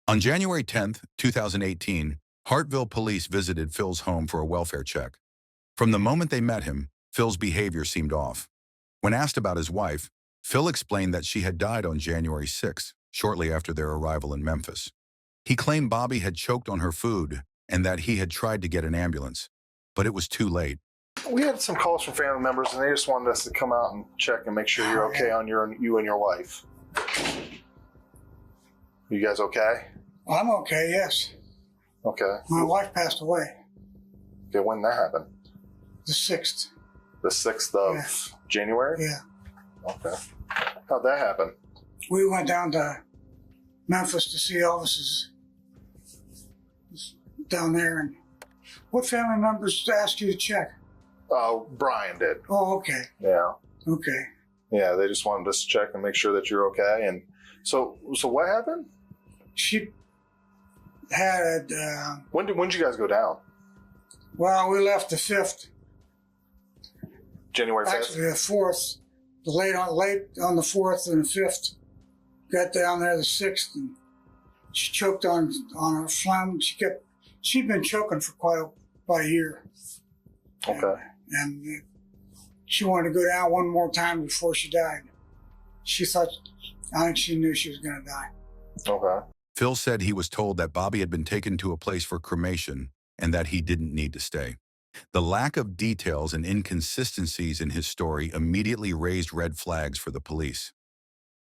On January 10th, 2018, Hartville police visited Phil's home for a welfare check. From the moment they met him, Phil's behavior seemed off. When asked about his wife, Phil explained that she had died on January 6th, shortly after their arrival in Memphis. He claimed Bobby had choked on her food and that he had tried to get an ambulance, but it was too late. We had some calls from family members, and they just wanted us to come out and check and make sure you're okay on you and your wife. You guys okay? I'm okay, yes. Okay. My wife passed away Okay, when did that happen? the 6th. The 6th of January? Yeah. Okay. How'd that happen? We went down to Memphis to see Elvis's down there. And what family members asked you to check? Brian did. Oh, okay. Yeah. Okay. Yeah, they just wanted us to check and make sure that you're okay. And so what happened? She had, When did you guys go down? well, we left the 5th, January 5th? actually the 4th, late on the 4th and the 5th. Got down there the 6th, and she choked on her phlegm. She'd been choking for about a year. Okay. And she wanted to go down one more time before she died. I think she knew she was going to die. Okay. Phil said he was told that Bobby had been taken to a place for cremation and that he didn't need to stay. The lack of details and inconsistencies in his story immediately raised red flags for the police.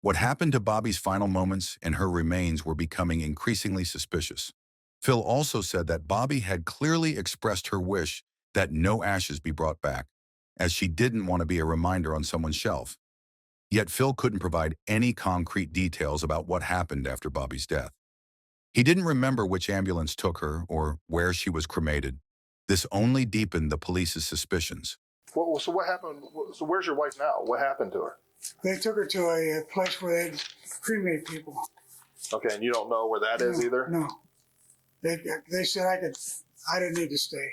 What happened to Bobby's final moments and her remains were becoming increasingly suspicious. Phil also said that Bobby had clearly expressed her wish that no ashes be brought back, as she didn't want to be a reminder on someone's shelf. Yet Phil couldn't provide any concrete details about what happened after Bobby's death. He didn't remember which ambulance took her or where she was cremated. This only deepened the police's suspicions. So what happened? So where's your wife now? What happened to her? They took her to a place where they cremate people. Okay, and you don't know where that is either? No. They said I didn't need to stay.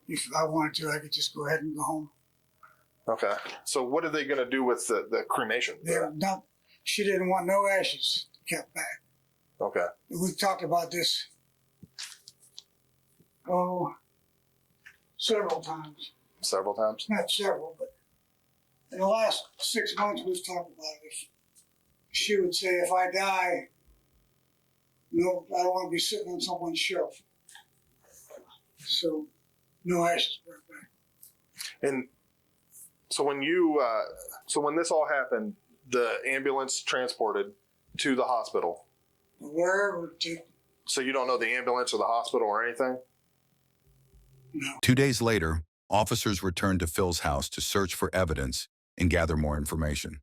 If I wanted to, I could just go ahead and go home. Okay. So what are they going to do with the cremation? She didn't want no ashes kept back. Okay. We've talked about this, several times. Several times? Not several, but in the last 6 months we've talked about it. She would say, if I die, no, I don't want to be sitting on someone's shelf. So, no ashes brought back. And so when this all happened, the ambulance transported to the hospital. Wherever to. So you don't know the ambulance or the hospital or anything? No. 2 days later, officers returned to Phil's house to search for evidence and gather more information.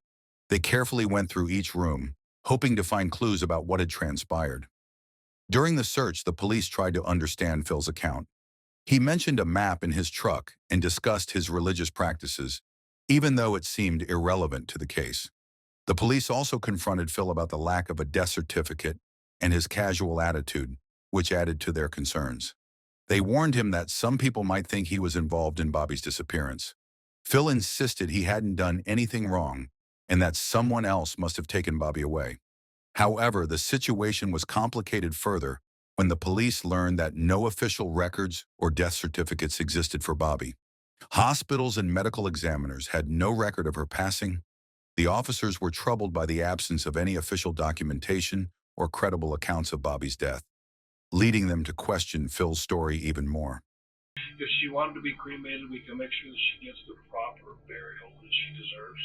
They carefully went through each room, hoping to find clues about what had transpired. During the search, the police tried to understand Phil's account. He mentioned a map in his truck and discussed his religious practices, even though it seemed irrelevant to the case. The police also confronted Phil about the lack of a death certificate and his casual attitude, which added to their concerns. They warned him that some people might think he was involved in Bobby's disappearance. Phil insisted he hadn't done anything wrong and that someone else must have taken Bobby away. However, the situation was complicated further when the police learned that no official records or death certificates existed for Bobby. Hospitals and medical examiners had no record of her passing. The officers were troubled by the absence of any official documentation or credible accounts of Bobby's death, leading them to question Phil's story even more. If she wanted to be cremated, we can make sure that she gets the proper burial that she deserves.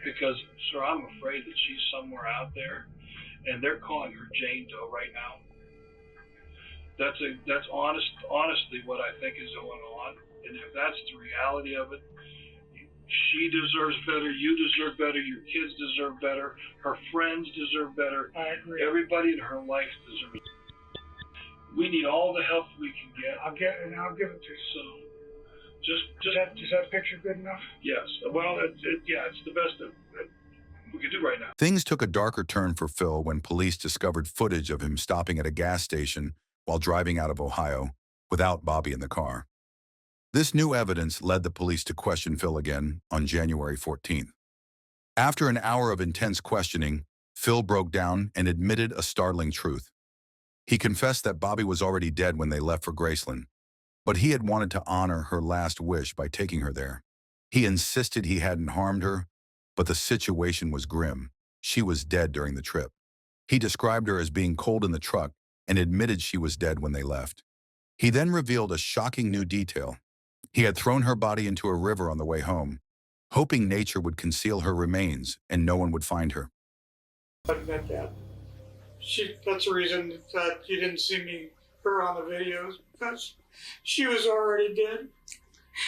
Because, sir, I'm afraid that she's somewhere out there, and they're calling her Jane Doe right now. That's honestly what I think is going on. And if that's the reality of it, she deserves better, you deserve better, your kids deserve better, her friends deserve better. I agree. Everybody in her life deserves better. We need all the help we can get. I'll give it to you. So, just Is that picture good enough? yes. Well, it's the best that we can do right now. Things took a darker turn for Phil when police discovered footage of him stopping at a gas station while driving out of Ohio without Bobby in the car. This new evidence led the police to question Phil again on January 14th. After an hour of intense questioning, Phil broke down and admitted a startling truth. He confessed that Bobby was already dead when they left for Graceland, but he had wanted to honor her last wish by taking her there. He insisted he hadn't harmed her, but the situation was grim. She was dead during the trip. He described her as being cold in the truck and admitted she was dead when they left. He then revealed a shocking new detail. He had thrown her body into a river on the way home, hoping nature would conceal her remains and no one would find her. I admit that. That's the reason that you didn't see her on the videos, because she was already dead.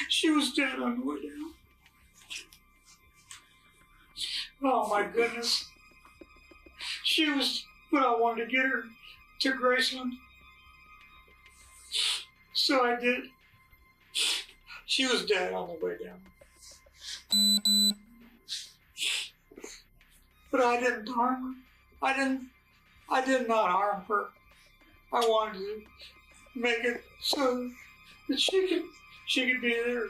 She was dead on the way down. Oh my goodness. She was, but I wanted to get her to Graceland. So I did. She was dead on the way down. But I didn't harm her. I did not harm her. I wanted to make it so that she could be there.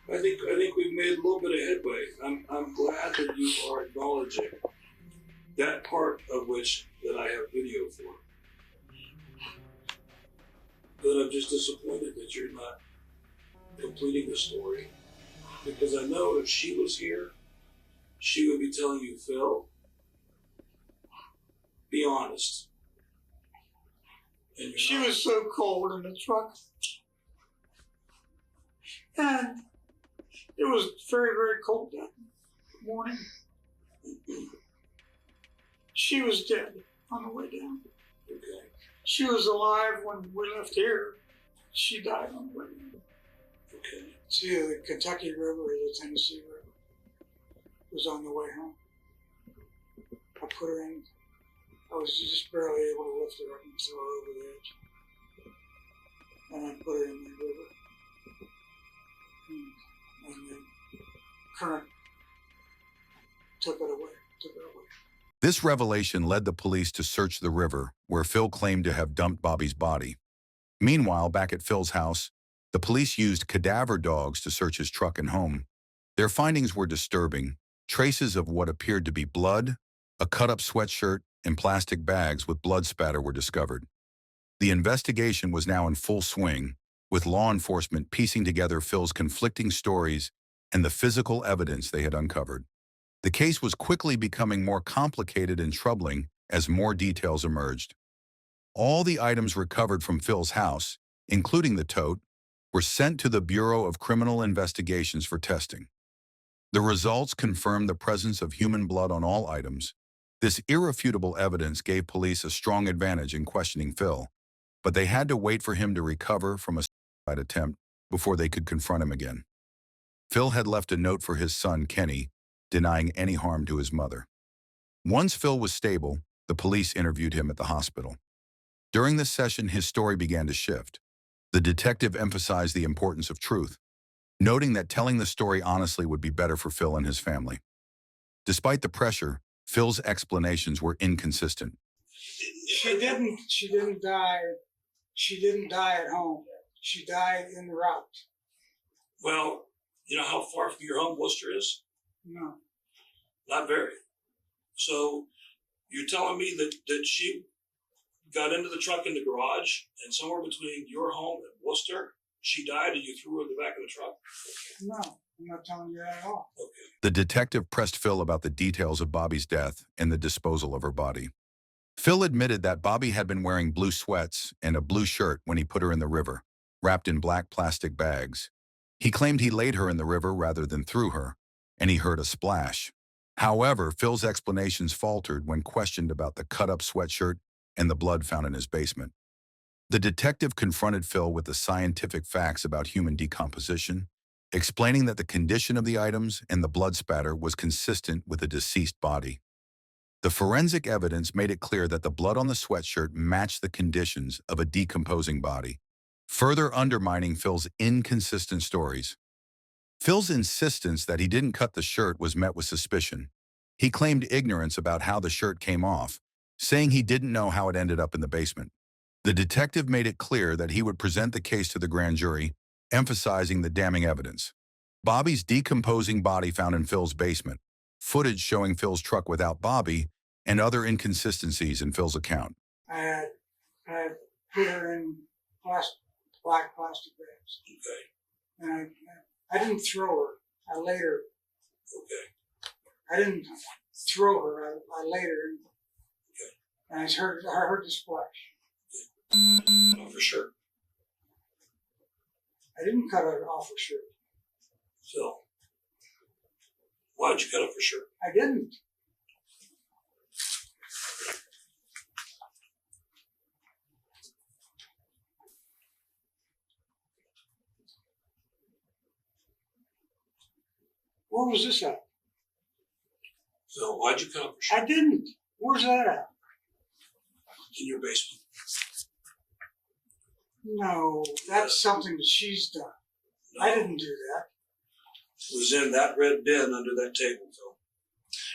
I think we've made a little bit of headway. I'm glad that you are acknowledging that part of which that I have video for. But I'm just disappointed that you're not completing the story, because I know if she was here, she would be telling you, Phil, be honest. And She was so cold in the truck. And it was very, very cold that morning. She was dead on the way down. okay. She was alive when we left here. She died on the way down. Okay. It's either the Kentucky River or the Tennessee River. It was on the way home. I put her in. I was just barely able to lift her up and throw her over the edge. And I put her in the river. And the current took her away. This revelation led the police to search the river, where Phil claimed to have dumped Bobby's body. Meanwhile, back at Phil's house, the police used cadaver dogs to search his truck and home. Their findings were disturbing. Traces of what appeared to be blood, a cut-up sweatshirt, and plastic bags with blood spatter were discovered. The investigation was now in full swing, with law enforcement piecing together Phil's conflicting stories and the physical evidence they had uncovered. The case was quickly becoming more complicated and troubling as more details emerged. All the items recovered from Phil's house, including the tote, were sent to the Bureau of Criminal Investigations for testing. The results confirmed the presence of human blood on all items. This irrefutable evidence gave police a strong advantage in questioning Phil, but they had to wait for him to recover from a suicide attempt before they could confront him again. Phil had left a note for his son, Kenny, denying any harm to his mother. Once Phil was stable, the police interviewed him at the hospital. During this session, his story began to shift. The detective emphasized the importance of truth, noting that telling the story honestly would be better for Phil and his family. Despite the pressure, Phil's explanations were inconsistent. She didn't die. She didn't die at home. She died en route. Well, you know how far from your home Worcester is? No. Not very. So you're telling me that she got into the truck in the garage, and somewhere between your home and Worcester, she died and you threw her in the back of the truck? No, I'm not telling you that at all. Okay. The detective pressed Phil about the details of Bobby's death and the disposal of her body. Phil admitted that Bobby had been wearing blue sweats and a blue shirt when he put her in the river, wrapped in black plastic bags. He claimed he laid her in the river rather than threw her, and he heard a splash. However, Phil's explanations faltered when questioned about the cut-up sweatshirt and the blood found in his basement. The detective confronted Phil with the scientific facts about human decomposition, explaining that the condition of the items and the blood spatter was consistent with a deceased body. The forensic evidence made it clear that the blood on the sweatshirt matched the conditions of a decomposing body, further undermining Phil's inconsistent stories. Phil's insistence that he didn't cut the shirt was met with suspicion. He claimed ignorance about how the shirt came off, saying he didn't know how it ended up in the basement. The detective made it clear that he would present the case to the grand jury, emphasizing the damning evidence. Bobby's decomposing body found in Phil's basement, footage showing Phil's truck without Bobby, and other inconsistencies in Phil's account. I had put her in black plastic bags. Okay. And I didn't throw her. I laid her. Okay. I didn't throw her. I laid her in. Okay. And I heard the splash. Oh, for sure. I didn't cut her off her shirt. So, why did you cut it for sure? I didn't. Where was this at? So, why'd you cut it for sure? I didn't. Where's that at? In your basement. No, that's something that she's done. No, I didn't do that. it was in that red bin under that table, Phil.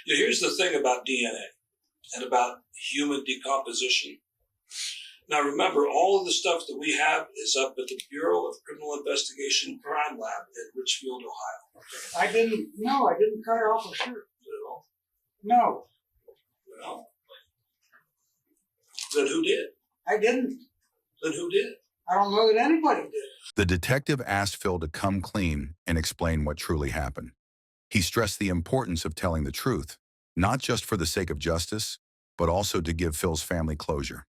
Yeah, here's the thing about DNA and about human decomposition. Now remember, all of the stuff that we have is up at the Bureau of Criminal Investigation Crime Lab in Richfield, Ohio. I didn't cut her off her shirt. Well, No, well, then who did? I didn't. Then who did? I don't know that anybody did. The detective asked Phil to come clean and explain what truly happened. He stressed the importance of telling the truth, not just for the sake of justice, but also to give Phil's family closure.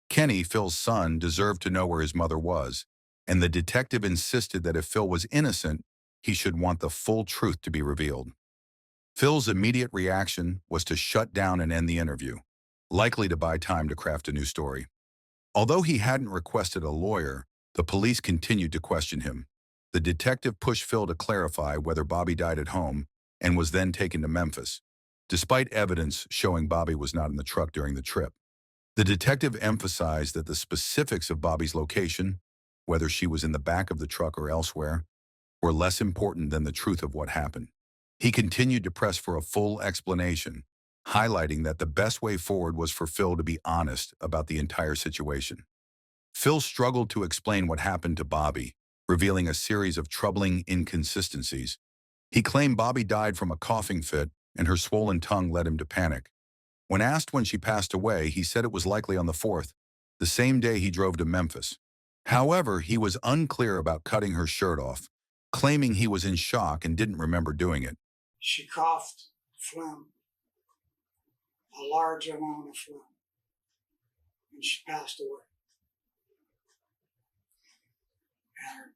Kenny, Phil's son, deserved to know where his mother was, and the detective insisted that if Phil was innocent, he should want the full truth to be revealed. Phil's immediate reaction was to shut down and end the interview, likely to buy time to craft a new story. Although he hadn't requested a lawyer, the police continued to question him. The detective pushed Phil to clarify whether Bobby died at home and was then taken to Memphis, despite evidence showing Bobby was not in the truck during the trip. The detective emphasized that the specifics of Bobby's location, whether she was in the back of the truck or elsewhere, were less important than the truth of what happened. He continued to press for a full explanation, highlighting that the best way forward was for Phil to be honest about the entire situation. Phil struggled to explain what happened to Bobby, revealing a series of troubling inconsistencies. He claimed Bobby died from a coughing fit and her swollen tongue led him to panic. When asked when she passed away, he said it was likely on the 4th, the same day he drove to Memphis. However, he was unclear about cutting her shirt off, claiming he was in shock and didn't remember doing it. She coughed phlegm, a large amount of phlegm, and she passed away. And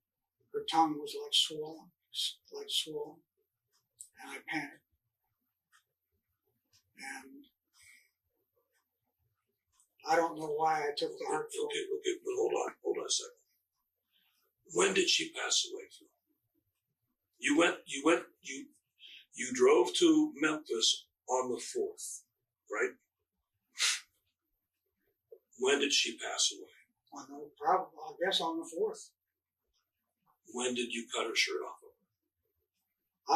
her tongue was swollen, and I panicked. And I don't know why I took the Hartville. Okay, but hold on a second. When did she pass away, Phil? You drove to Memphis on the 4th, right? When did she pass away? I guess on the 4th. When did you cut her shirt off of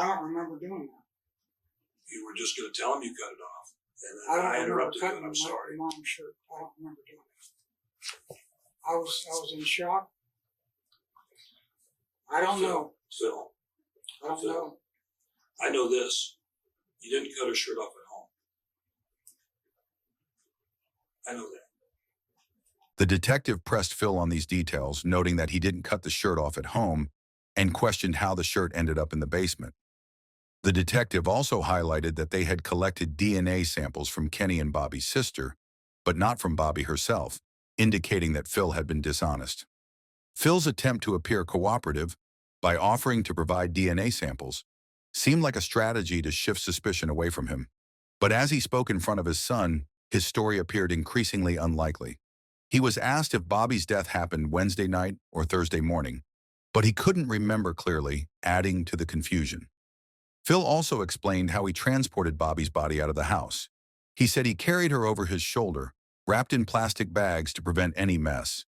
her? I don't remember doing that. You were just going to tell him you cut it off. And I then don't I remember interrupted you, cutting and I'm sorry. my mom's shirt. I don't remember doing it. I was in shock. I don't know. Phil, I don't know. I know this. You didn't cut her shirt off at home. I know that. The detective pressed Phil on these details, noting that he didn't cut the shirt off at home and questioned how the shirt ended up in the basement. The detective also highlighted that they had collected DNA samples from Kenny and Bobby's sister, but not from Bobby herself, indicating that Phil had been dishonest. Phil's attempt to appear cooperative by offering to provide DNA samples seemed like a strategy to shift suspicion away from him. But as he spoke in front of his son, his story appeared increasingly unlikely. He was asked if Bobby's death happened Wednesday night or Thursday morning, but he couldn't remember clearly, adding to the confusion. Phil also explained how he transported Bobby's body out of the house. He said he carried her over his shoulder, wrapped in plastic bags to prevent any mess.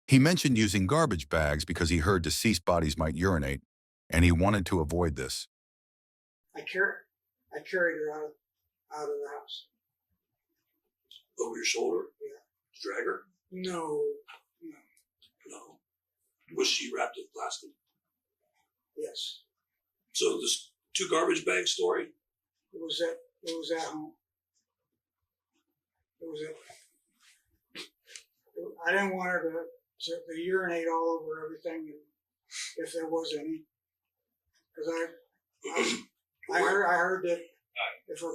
He mentioned using garbage bags because he heard deceased bodies might urinate, and he wanted to avoid this. I carried her out of the house. Over your shoulder? Yeah. Drag her? No. No. Was she wrapped in plastic? Yes. So this 2 garbage bag story, It was at home. It was at, I didn't want her to urinate all over everything if there was any. Because I heard that if a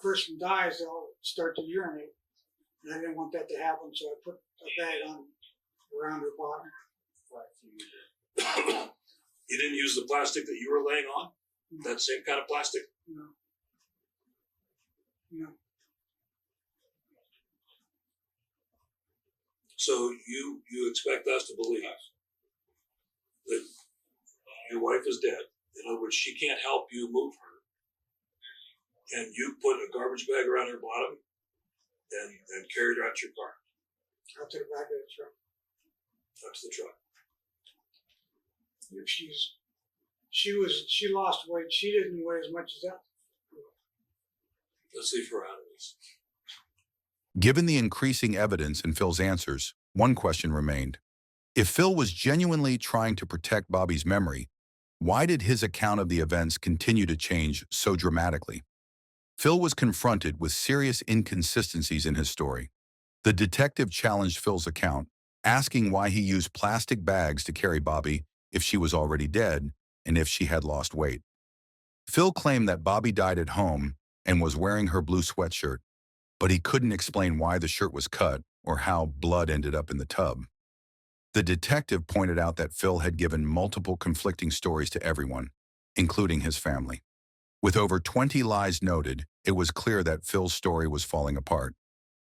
person dies, they'll start to urinate. And I didn't want that to happen, so I put a bag on around her bottom. You didn't use the plastic that you were laying on? No. That same kind of plastic? No. No. So you expect us to believe that your wife is dead. In other words, she can't help you move her. And you put a garbage bag around her bottom and carried her out to your car. Out to the back of the truck. Out to the truck. She lost weight. She didn't weigh as much as that. Let's leave her out of this. Given the increasing evidence in Phil's answers, one question remained. If Phil was genuinely trying to protect Bobby's memory, why did his account of the events continue to change so dramatically? Phil was confronted with serious inconsistencies in his story. The detective challenged Phil's account, asking why he used plastic bags to carry Bobby if she was already dead and if she had lost weight. Phil claimed that Bobby died at home and was wearing her blue sweatshirt, but he couldn't explain why the shirt was cut or how blood ended up in the tub. The detective pointed out that Phil had given multiple conflicting stories to everyone, including his family. With over 20 lies noted, it was clear that Phil's story was falling apart.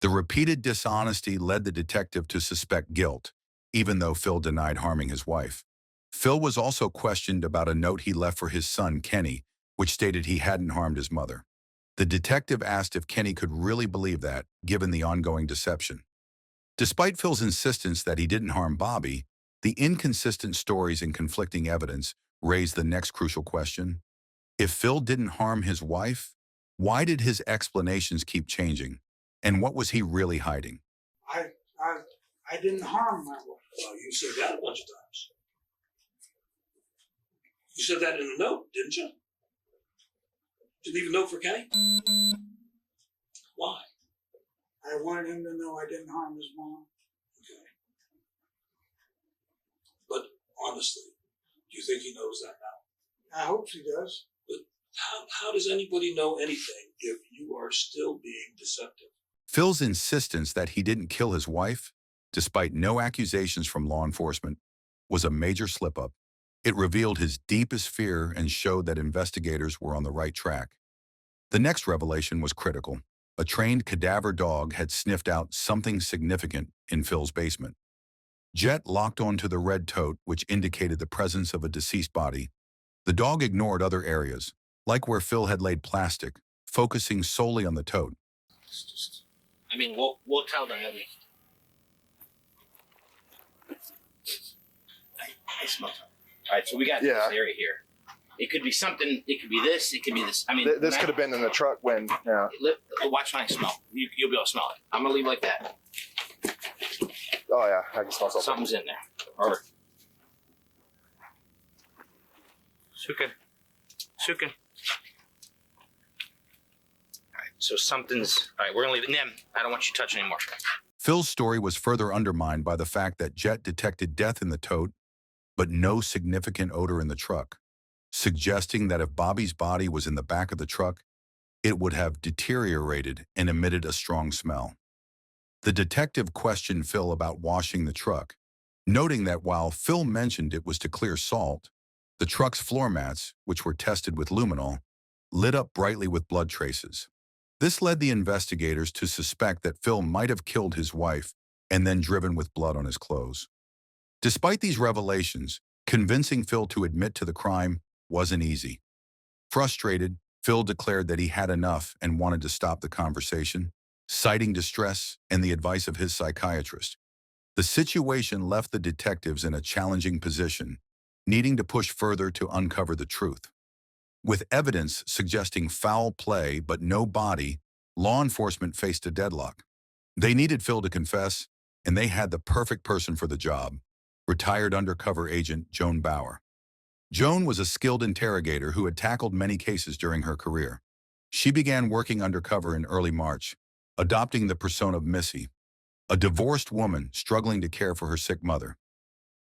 The repeated dishonesty led the detective to suspect guilt, even though Phil denied harming his wife. Phil was also questioned about a note he left for his son, Kenny, which stated he hadn't harmed his mother. The detective asked if Kenny could really believe that, given the ongoing deception. Despite Phil's insistence that he didn't harm Bobby, the inconsistent stories and conflicting evidence raised the next crucial question. If Phil didn't harm his wife, why did his explanations keep changing? And what was he really hiding? I didn't harm my wife. Well, you said that a bunch of times. You said that in a note, didn't you? Did you leave a note for Kenny? Why? I wanted him to know I didn't harm his mom. Okay. But honestly, do you think he knows that now? I hope she does. But how does anybody know anything if you are still being deceptive? Phil's insistence that he didn't kill his wife, despite no accusations from law enforcement, was a major slip-up. It revealed his deepest fear and showed that investigators were on the right track. The next revelation was critical. A trained cadaver dog had sniffed out something significant in Phil's basement. Jet locked onto the red tote, which indicated the presence of a deceased body. The dog ignored other areas, like where Phil had laid plastic, focusing solely on the tote. I mean, we'll tell them. I smell something. All right, so we got this area here. It could be something. It could be this. It could be this. I mean, This could have been in the truck when. Yeah. Watch when I smell. You'll be able to smell it. I'm gonna leave it like that. Oh yeah, I can smell something. Something's in there. Or Sukin. All right, so something's. All right, we're gonna leave it. Nem, I don't want you touching anymore. Phil's story was further undermined by the fact that Jet detected death in the tote, but no significant odor in the truck, suggesting that if Bobby's body was in the back of the truck, it would have deteriorated and emitted a strong smell. The detective questioned Phil about washing the truck, noting that while Phil mentioned it was to clear salt, the truck's floor mats, which were tested with luminol, lit up brightly with blood traces. This led the investigators to suspect that Phil might have killed his wife and then driven with blood on his clothes. Despite these revelations, convincing Phil to admit to the crime wasn't easy. Frustrated, Phil declared that he had enough and wanted to stop the conversation, citing distress and the advice of his psychiatrist. The situation left the detectives in a challenging position, needing to push further to uncover the truth. With evidence suggesting foul play but no body, law enforcement faced a deadlock. They needed Phil to confess, and they had the perfect person for the job: retired undercover agent Joan Bauer. Joan was a skilled interrogator who had tackled many cases during her career. She began working undercover in early March, adopting the persona of Missy, a divorced woman struggling to care for her sick mother.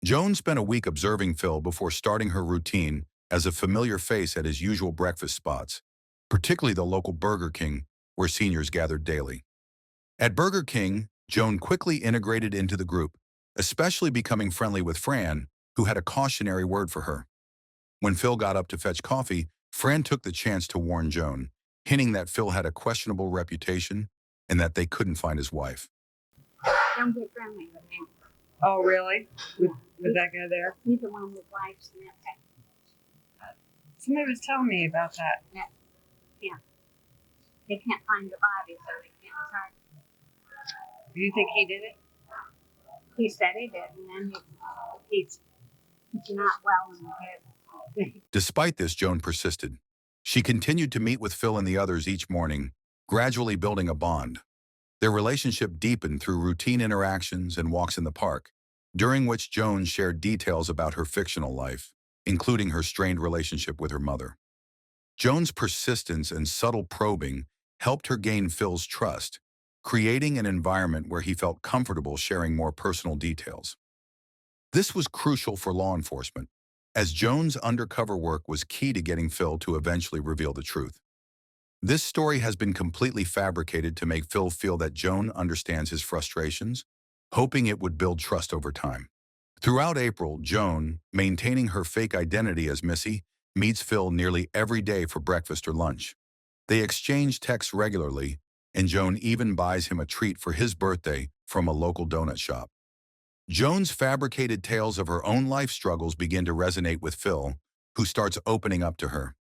Joan spent a week observing Phil before starting her routine as a familiar face at his usual breakfast spots, particularly the local Burger King, where seniors gathered daily. At Burger King, Joan quickly integrated into the group, especially becoming friendly with Fran, who had a cautionary word for her. When Phil got up to fetch coffee, Fran took the chance to warn Joan, hinting that Phil had a questionable reputation and that they couldn't find his wife. Don't get friendly with him. Oh, really? With that guy there? He's the one with wives and that. Somebody was telling me about that. Yeah. They can't find the body, so they can't charge. Do you think he did it? He said he did, and then he's not well in the head. Despite this, Joan persisted. She continued to meet with Phil and the others each morning, gradually building a bond. Their relationship deepened through routine interactions and walks in the park, during which Joan shared details about her fictional life, including her strained relationship with her mother. Joan's persistence and subtle probing helped her gain Phil's trust, creating an environment where he felt comfortable sharing more personal details. This was crucial for law enforcement, as Joan's undercover work was key to getting Phil to eventually reveal the truth. This story has been completely fabricated to make Phil feel that Joan understands his frustrations, hoping it would build trust over time. Throughout April, Joan, maintaining her fake identity as Missy, meets Phil nearly every day for breakfast or lunch. They exchange texts regularly, and Joan even buys him a treat for his birthday from a local donut shop. Joan's fabricated tales of her own life struggles begin to resonate with Phil, who starts opening up to her.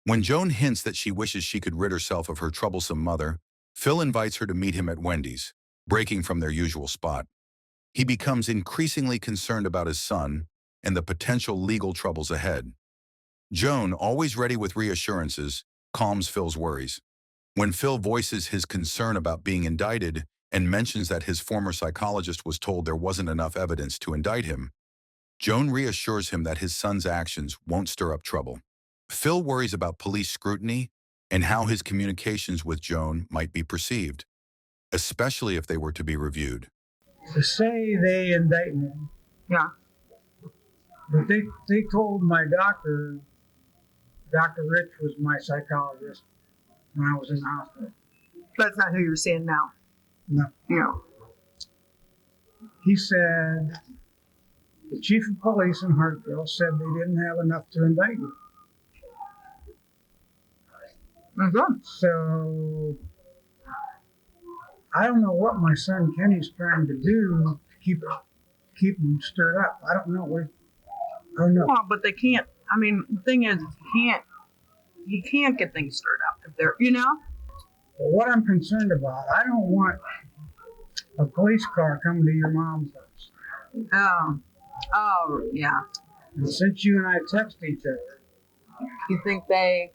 When Joan hints that she wishes she could rid herself of her troublesome mother, Phil invites her to meet him at Wendy's, breaking from their usual spot. He becomes increasingly concerned about his son and the potential legal troubles ahead. Joan, always ready with reassurances, calms Phil's worries. When Phil voices his concern about being indicted and mentions that his former psychologist was told there wasn't enough evidence to indict him, Joan reassures him that his son's actions won't stir up trouble. Phil worries about police scrutiny and how his communications with Joan might be perceived, especially if they were to be reviewed. To say they indict me. Yeah. But they told my doctor, Dr. Rich was my psychologist when I was in the hospital. That's not who you're seeing now. No. No. He said the chief of police in Hartville said they didn't have enough to indict me. Mm-hmm. So I don't know what my son Kenny's trying to do to keep him stirred up. I don't know. I don't know. Well, but they can't. I mean, the thing is, he can't get things stirred up if they're, Well, what I'm concerned about, I don't want a police car coming to your mom's house. Oh, yeah. And since you and I text each other, You think they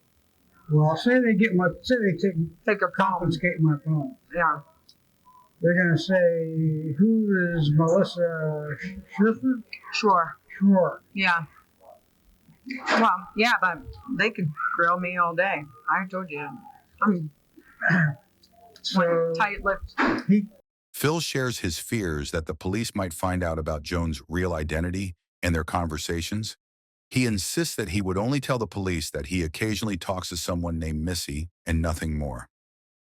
well, say they take her phone? confiscate my phone. Yeah. They're gonna say, who is Melissa Schiffer? Sure. Sure. Yeah. Well, yeah, but they could grill me all day. I told you. I'm So tight-lipped. Phil shares his fears that the police might find out about Joan's real identity and their conversations. He insists that he would only tell the police that he occasionally talks to someone named Missy and nothing more.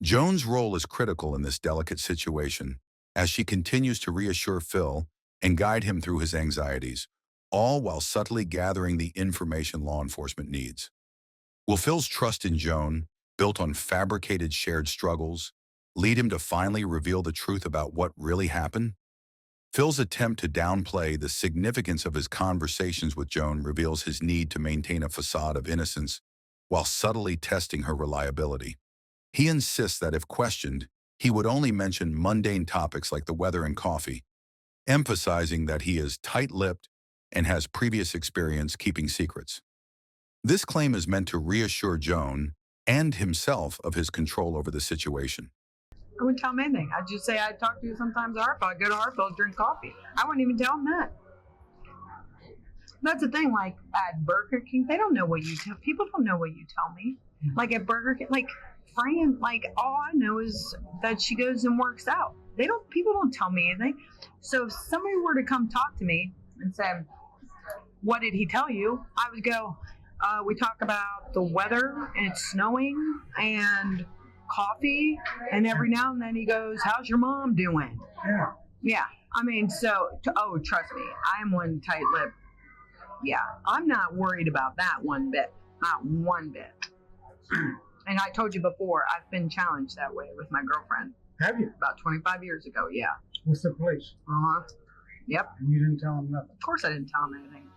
Joan's role is critical in this delicate situation, as she continues to reassure Phil and guide him through his anxieties, all while subtly gathering the information law enforcement needs. Will Phil's trust in Joan, built on fabricated shared struggles, lead him to finally reveal the truth about what really happened? Phil's attempt to downplay the significance of his conversations with Joan reveals his need to maintain a facade of innocence while subtly testing her reliability. He insists that if questioned, he would only mention mundane topics like the weather and coffee, emphasizing that he is tight-lipped and has previous experience keeping secrets. This claim is meant to reassure Joan and himself of his control over the situation. I wouldn't tell them anything. I'd just say I'd talk to you sometimes at Hartville. I'd go to Hartville, drink coffee. I wouldn't even tell them that. That's the thing, like at Burger King, they don't know what you tell. People don't know what you tell me. Like at Burger King, like Fran, like all I know is that she goes and works out. People don't tell me anything. So if somebody were to come talk to me and say, what did he tell you? I would go, we talk about the weather and it's snowing and coffee. And every now and then he goes, how's your mom doing? Yeah. Yeah. I mean, trust me, I'm one tight lip. Yeah. I'm not worried about that one bit. Not one bit. And I told you before, I've been challenged that way with my girlfriend. Have you? About 25 years ago, yeah. With the police? Uh-huh. Yep. And you didn't tell them nothing? Of course I didn't tell him anything.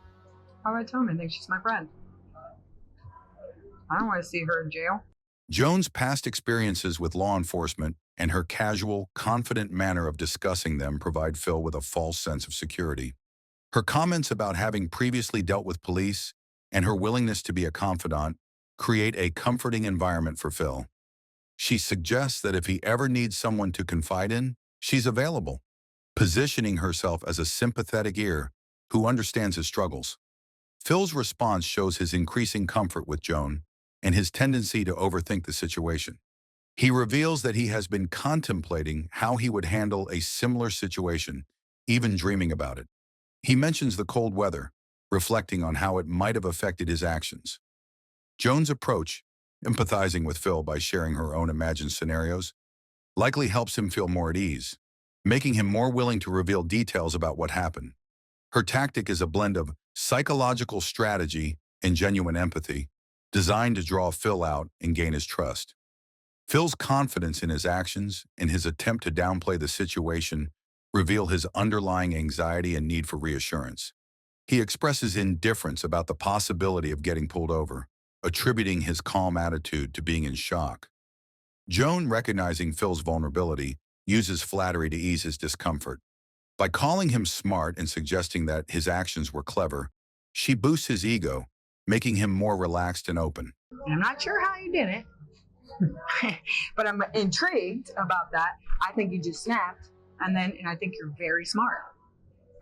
Why would I tell him anything? She's my friend. I don't want to see her in jail. Joan's past experiences with law enforcement and her casual, confident manner of discussing them provide Phil with a false sense of security. Her comments about having previously dealt with police and her willingness to be a confidant create a comforting environment for Phil. She suggests that if he ever needs someone to confide in, she's available, positioning herself as a sympathetic ear who understands his struggles. Phil's response shows his increasing comfort with Joan and his tendency to overthink the situation. He reveals that he has been contemplating how he would handle a similar situation, even dreaming about it. He mentions the cold weather, reflecting on how it might have affected his actions. Joan's approach, empathizing with Phil by sharing her own imagined scenarios, likely helps him feel more at ease, making him more willing to reveal details about what happened. Her tactic is a blend of psychological strategy and genuine empathy, designed to draw Phil out and gain his trust. Phil's confidence in his actions and his attempt to downplay the situation reveal his underlying anxiety and need for reassurance. He expresses indifference about the possibility of getting pulled over, attributing his calm attitude to being in shock. Joan, recognizing Phil's vulnerability, uses flattery to ease his discomfort. By calling him smart and suggesting that his actions were clever, she boosts his ego, making him more relaxed and open. I'm not sure how you did it, but I'm intrigued about that. I think you just snapped, and I think you're very smart.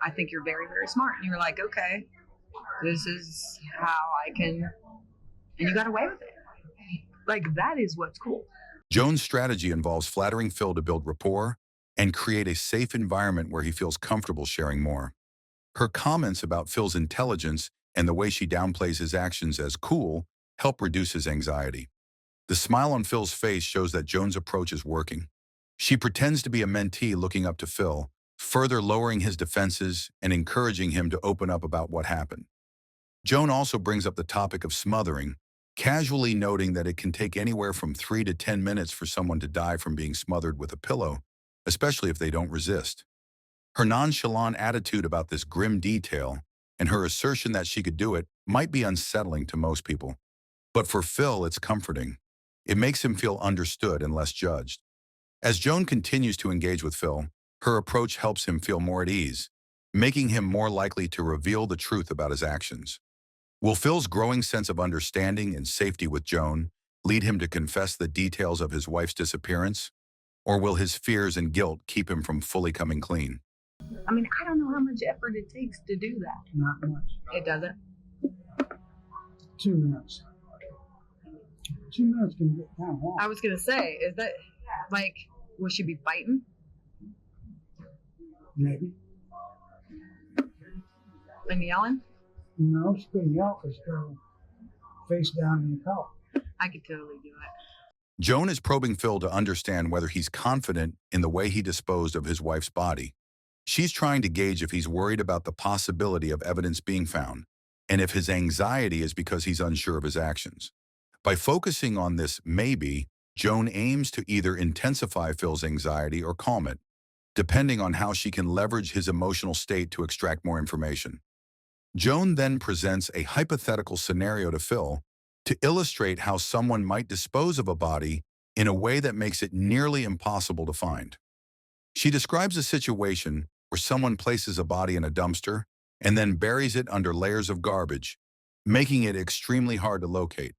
I think you're very, very smart. And you're like, okay, this is how I can, and you got away with it. Like, that is what's cool. Joan's strategy involves flattering Phil to build rapport and create a safe environment where he feels comfortable sharing more. Her comments about Phil's intelligence and the way she downplays his actions as cool help reduce his anxiety. The smile on Phil's face shows that Joan's approach is working. She pretends to be a mentee looking up to Phil, further lowering his defenses and encouraging him to open up about what happened. Joan also brings up the topic of smothering, casually noting that it can take anywhere from 3 to 10 minutes for someone to die from being smothered with a pillow, especially if they don't resist. Her nonchalant attitude about this grim detail and her assertion that she could do it might be unsettling to most people. But for Phil, it's comforting. It makes him feel understood and less judged. As Joan continues to engage with Phil, her approach helps him feel more at ease, making him more likely to reveal the truth about his actions. Will Phil's growing sense of understanding and safety with Joan lead him to confess the details of his wife's disappearance? Or will his fears and guilt keep him from fully coming clean? I mean, I don't know how much effort it takes to do that. Not much. It doesn't? 2 minutes. 2 minutes can get kind of long. I was going to say, is that, like, will she be fighting? Maybe. And yelling? No, she couldn't yell because she'll face down in the car. I could totally do it. Joan is probing Phil to understand whether he's confident in the way he disposed of his wife's body. She's trying to gauge if he's worried about the possibility of evidence being found, and if his anxiety is because he's unsure of his actions. By focusing on this maybe, Joan aims to either intensify Phil's anxiety or calm it, depending on how she can leverage his emotional state to extract more information. Joan then presents a hypothetical scenario to Phil to illustrate how someone might dispose of a body in a way that makes it nearly impossible to find. She describes a situation where someone places a body in a dumpster and then buries it under layers of garbage, making it extremely hard to locate.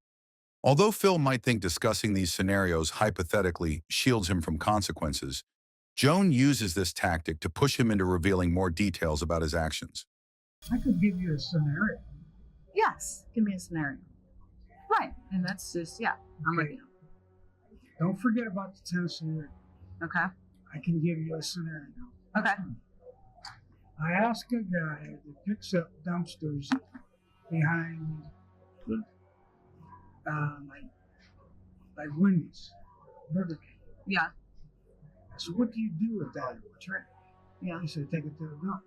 Although Phil might think discussing these scenarios hypothetically shields him from consequences, Joan uses this tactic to push him into revealing more details about his actions. I could give you a scenario. Yes, give me a scenario. Right. And that's just, yeah. I'm Okay. with you. Don't forget about the Tennessee. Okay. I can give you a scenario. Okay. I ask a guy that picks up dumpsters behind, like Wendy's, Burger King. Yeah. I said, what do you do with that trash? Yeah. He said, take it to the dump.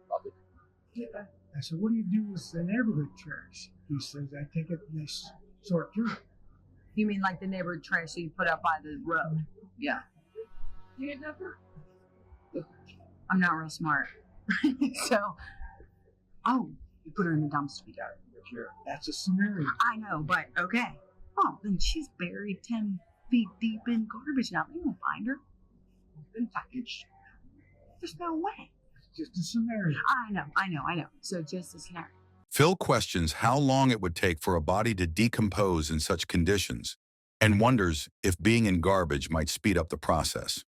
I said, what do you do with the neighborhood trash? He says, I take it and they sort through it. You mean like the neighborhood trash that you put up by the road? Yeah. I'm not real smart. So, oh, you put her in the dumpster. Sure. That's a scenario. I know, but okay. Oh, then she's buried 10 feet deep in garbage now. They won't find her. Been packaged. There's no way. It's just a scenario. I know. So just a scenario. Phil questions how long it would take for a body to decompose in such conditions and wonders if being in garbage might speed up the process.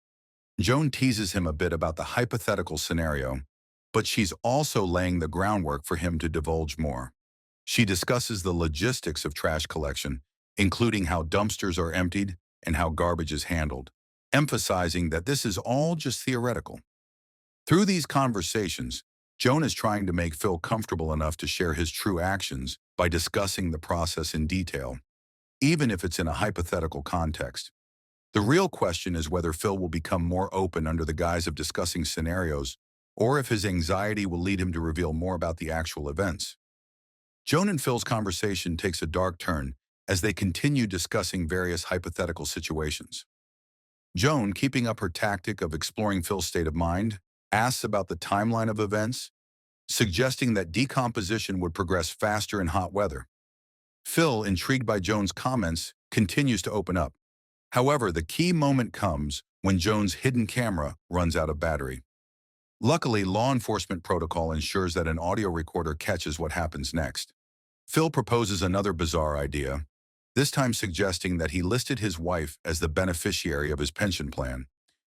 Joan teases him a bit about the hypothetical scenario, but she's also laying the groundwork for him to divulge more. She discusses the logistics of trash collection, including how dumpsters are emptied and how garbage is handled, emphasizing that this is all just theoretical. Through these conversations, Joan is trying to make Phil comfortable enough to share his true actions by discussing the process in detail, even if it's in a hypothetical context. The real question is whether Phil will become more open under the guise of discussing scenarios, or if his anxiety will lead him to reveal more about the actual events. Joan and Phil's conversation takes a dark turn as they continue discussing various hypothetical situations. Joan, keeping up her tactic of exploring Phil's state of mind, asks about the timeline of events, suggesting that decomposition would progress faster in hot weather. Phil, intrigued by Joan's comments, continues to open up. However, the key moment comes when Joan's hidden camera runs out of battery. Luckily, law enforcement protocol ensures that an audio recorder catches what happens next. Phil proposes another bizarre idea, this time suggesting that he listed his wife as the beneficiary of his pension plan,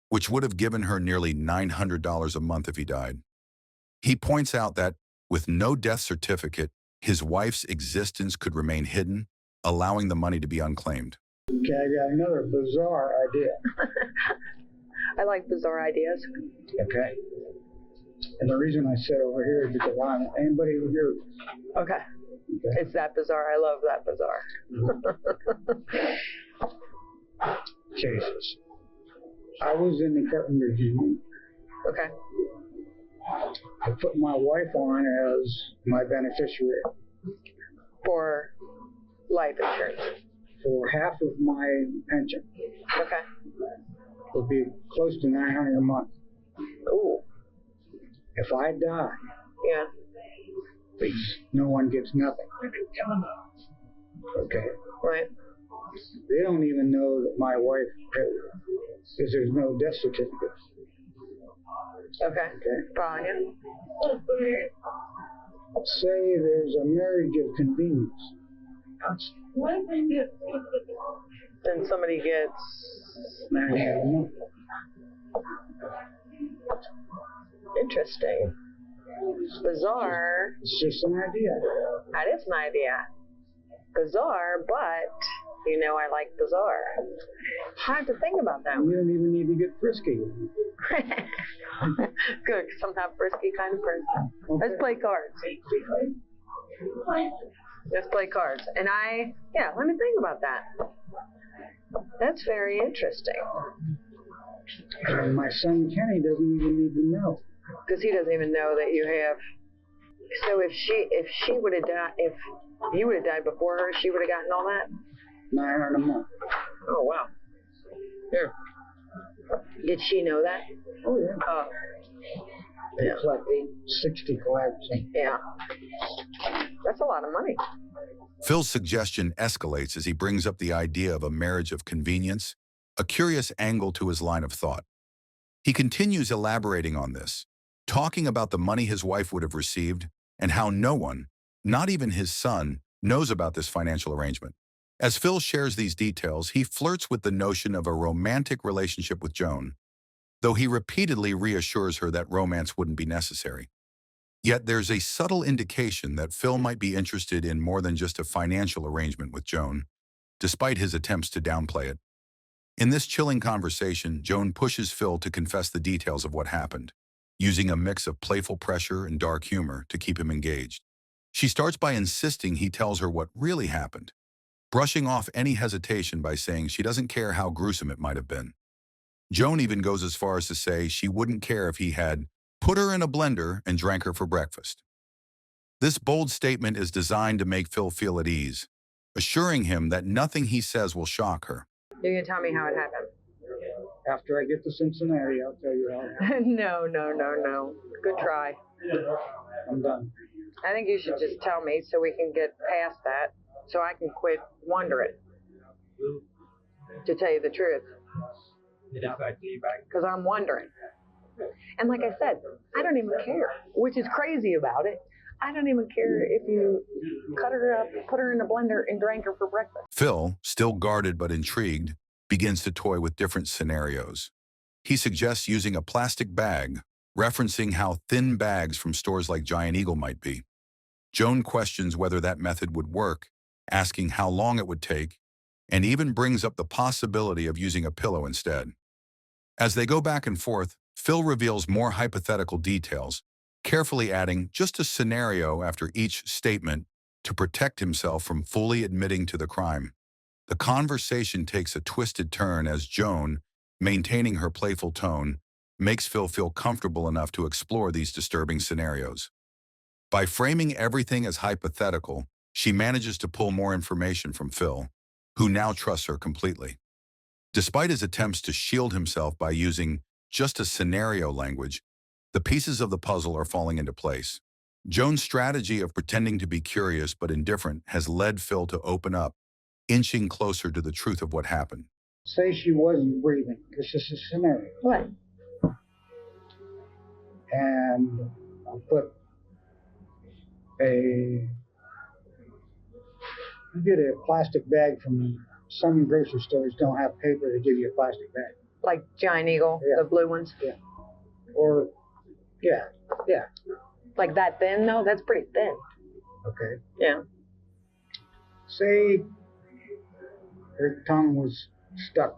which would have given her nearly $900 a month if he died. He points out that, with no death certificate, his wife's existence could remain hidden, allowing the money to be unclaimed. Okay, I got another bizarre idea. I like bizarre ideas. Okay. And the reason I said over here is because anybody over here. Okay. It's that bizarre. I love that bizarre. Jesus. I was in the carpenter's union. Okay. I put my wife on as my beneficiary For life insurance. for half of my pension. Okay. It'll be close to $900 a month. Ooh. If I die, Yeah. please, no one gets nothing. Okay. Right. They don't even know that my wife, because there's no death certificate. Okay. Okay. Fine. Say there's a marriage of convenience. Then somebody gets $900 a month. interesting. Bizarre. It's just an idea. That is an idea. Bizarre, but you know I like bizarre. I have to think about that You one. don't even need to get frisky. Good, because I'm not frisky kind of person. Let's play cards. Let's play cards. And let me think about that. That's very interesting. And my son Kenny doesn't even need to know. Because he doesn't even know that you have. So if she would have died, if you would have died before her, she would have gotten all that? $900 a month. Oh, wow. Here. Did she know that? Oh, yeah. Oh. They Yeah. collect 860 collects. Yeah. That's a lot of money. Phil's suggestion escalates as he brings up the idea of a marriage of convenience, a curious angle to his line of thought. He continues elaborating on this, talking about the money his wife would have received and how no one, not even his son, knows about this financial arrangement. As Phil shares these details, he flirts with the notion of a romantic relationship with Joan, though he repeatedly reassures her that romance wouldn't be necessary. Yet there's a subtle indication that Phil might be interested in more than just a financial arrangement with Joan, despite his attempts to downplay it. In this chilling conversation, Joan pushes Phil to confess the details of what happened, using a mix of playful pressure and dark humor to keep him engaged. She starts by insisting he tells her what really happened, brushing off any hesitation by saying she doesn't care how gruesome it might have been. Joan even goes as far as to say she wouldn't care if he had put her in a blender and drank her for breakfast. This bold statement is designed to make Phil feel at ease, assuring him that nothing he says will shock her. You're going to tell me how it happened? After I get to Cincinnati, I'll tell you how it happened. No. Good try. I'm done. I think you should just tell me so we can get past that, so I can quit wondering. To tell you the truth. Because I'm wondering. And like I said, I don't even care, which is crazy about it. I don't even care if you cut her up, put her in a blender, and drank her for breakfast. Phil, still guarded but intrigued, begins to toy with different scenarios. He suggests using a plastic bag, referencing how thin bags from stores like Giant Eagle might be. Joan questions whether that method would work, asking how long it would take, and even brings up the possibility of using a pillow instead. As they go back and forth, Phil reveals more hypothetical details, carefully adding just a scenario after each statement to protect himself from fully admitting to the crime. The conversation takes a twisted turn as Joan, maintaining her playful tone, makes Phil feel comfortable enough to explore these disturbing scenarios. By framing everything as hypothetical, she manages to pull more information from Phil, who now trusts her completely. Despite his attempts to shield himself by using just a scenario language, the pieces of the puzzle are falling into place. Joan's strategy of pretending to be curious but indifferent has led Phil to open up, inching closer to the truth of what happened. Say she wasn't breathing. This is a scenario. What? And I'll put you get a plastic bag from some grocery stores don't have paper to give you a plastic bag. Like Giant Eagle, Yeah. the blue ones? Yeah. Or, yeah. Like that thin? No, that's pretty thin. Okay. Yeah. Say her tongue was stuck.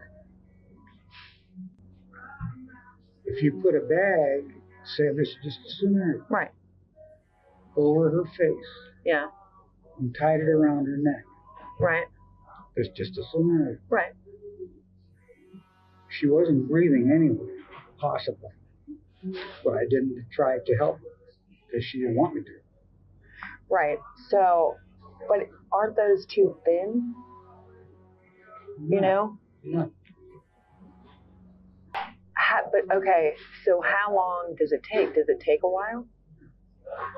If you put a bag, say this is just a scenario, Right. over her face Yeah. and tied it around her neck. Right. It's just a scenario. Right. She wasn't breathing anyway, possibly. But I didn't try to help her because she didn't want me to. Right. So, but aren't those too thin? You know? No. But okay, so how long does it take? Does it take a while?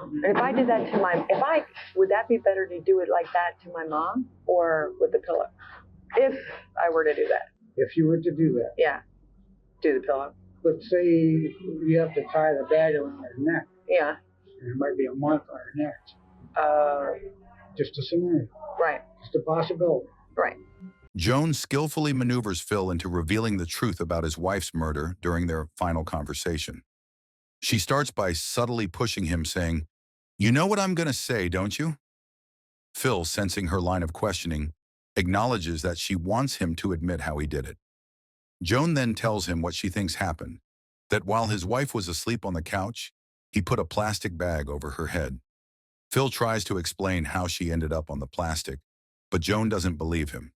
And if I did that to would that be better to do it like that to my mom or with the pillow? If I were to do that. If you were to do that. Yeah. Do the pillow. But say you have to tie the bag around her neck. Yeah. And it might be a month on her neck. Just a scenario. Right. Just a possibility. Right. Joan skillfully maneuvers Phil into revealing the truth about his wife's murder during their final conversation. She starts by subtly pushing him, saying, "You know what I'm going to say, don't you?" Phil, sensing her line of questioning, acknowledges that she wants him to admit how he did it. Joan then tells him what she thinks happened, that while his wife was asleep on the couch, he put a plastic bag over her head. Phil tries to explain how she ended up on the plastic, but Joan doesn't believe him.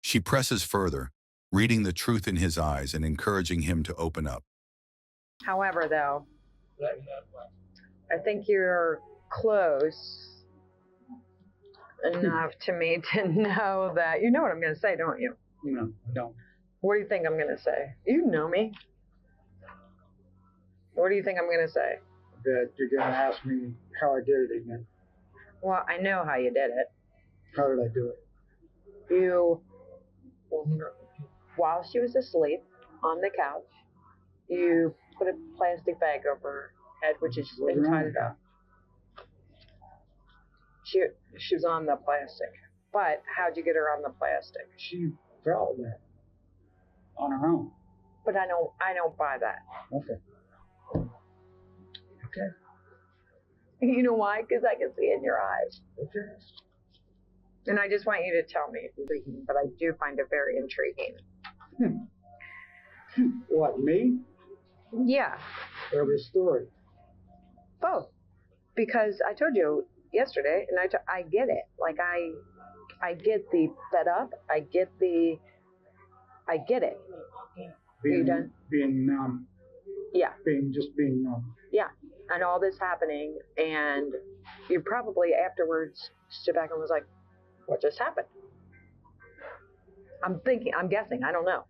She presses further, reading the truth in his eyes and encouraging him to open up. However, though, I think you're close enough to me to know that you know what I'm going to say, don't you? No, I don't. What do you think I'm going to say? You know me. What do you think I'm going to say? That you're going to ask me how I did it again. Well, I know how you did it. How did I do it? You, while she was asleep on the couch, you put a plastic bag over her head, which is and tied it up. She was on the plastic. But how'd you get her on the plastic? She fell there on her own. But I don't buy that. Okay. You know why? Because I can see it in your eyes. Okay. And I just want you to tell me if you're leaking, but I do find it very intriguing. What, me? Yeah, Or the story? both. Because I told you yesterday, and I get it. Like, I get the fed up. I get it. Are you done? Being numb. Yeah. Just being numb. Yeah. And all this happening, and you probably afterwards stood back and was like, what just happened? I'm guessing, I don't know.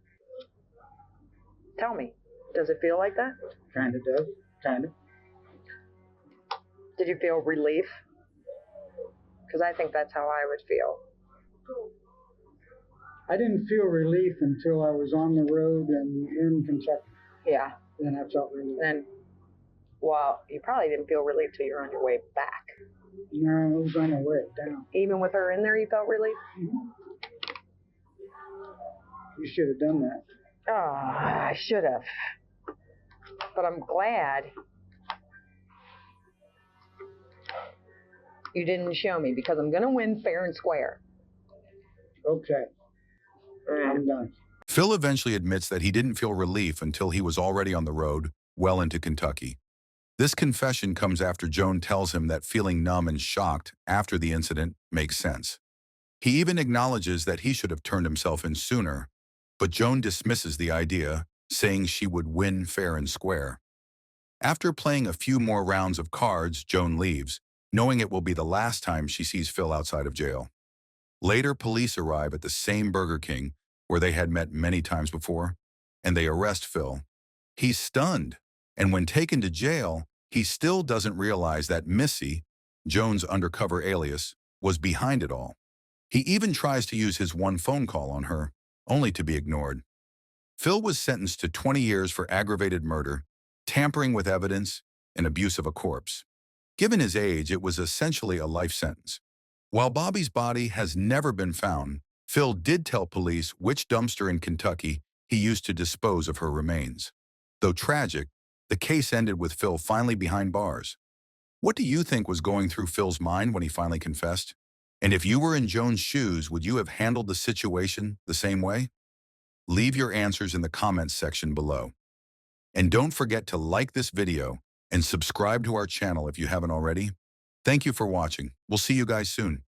Tell me, does it feel like that? Kind of does. Kind of. Did you feel relief? Because I think that's how I would feel. I didn't feel relief until I was on the road and in Kentucky. Yeah. Then I felt relief. Then, well, you probably didn't feel relief till you're on your way back. No, it was on my way down. Even with her in there, you felt relief? Mm-hmm. You should have done that. Oh, I should have. But I'm glad you didn't show me, because I'm going to win fair and square. Okay. I'm done. Phil eventually admits that he didn't feel relief until he was already on the road, well into Kentucky. This confession comes after Joan tells him that feeling numb and shocked after the incident makes sense. He even acknowledges that he should have turned himself in sooner, but Joan dismisses the idea, saying she would win fair and square. After playing a few more rounds of cards, Joan leaves, knowing it will be the last time she sees Phil outside of jail. Later, police arrive at the same Burger King where they had met many times before, and they arrest Phil. He's stunned, and when taken to jail, he still doesn't realize that Missy, Joan's undercover alias, was behind it all. He even tries to use his one phone call on her, only to be ignored. Phil was sentenced to 20 years for aggravated murder, tampering with evidence, and abuse of a corpse. Given his age, it was essentially a life sentence. While Bobby's body has never been found, Phil did tell police which dumpster in Kentucky he used to dispose of her remains. Though tragic, the case ended with Phil finally behind bars. What do you think was going through Phil's mind when he finally confessed? And if you were in Joan's shoes, would you have handled the situation the same way? Leave your answers in the comments section below. And don't forget to like this video and subscribe to our channel if you haven't already. Thank you for watching. We'll see you guys soon.